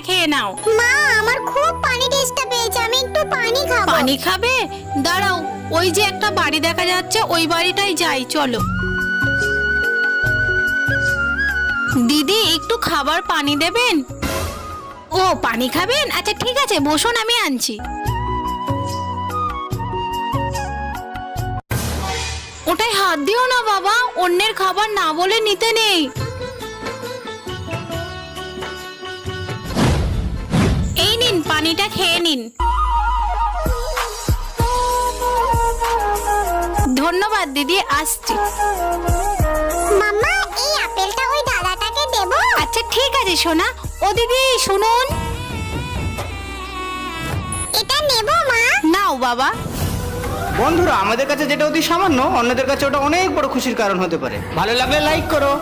খেয়ে নাও। মা আমার খুব পানি তেষ্টা পেয়েছে, আমি একটু পানি খাবো। পানি খাবে? দাঁড়াও, ওই যে একটা বাড়ি দেখা যাচ্ছে, ওই বাড়িটাই যাই, চলো। দিদি একটু খাবার পানি দেবেন? ও পানি খাবেন, আচ্ছা ঠিক আছে বসুন, আমি আনছি। ওটাই হাত দিও না বাবা, অন্যের খাবার না বলে নিতে নেই। এই নিন পানিটা খেয়ে নিন। ধন্যবাদ দিদি, আসছি। মাম্মা এই আপেলটা ওই দাদাটাকে দেবো? আচ্ছা ঠিক আছে সোনা। ও দিদি শুনুন। এটা নেবো মা? নাও বাবা। বন্ধুরা, আমাদের কাছে যেটা অতি সামান্য, অন্যদের কাছে ওটা অনেক বড় খুশির কারণ হতে পারে। ভালো লাগলে লাইক করো।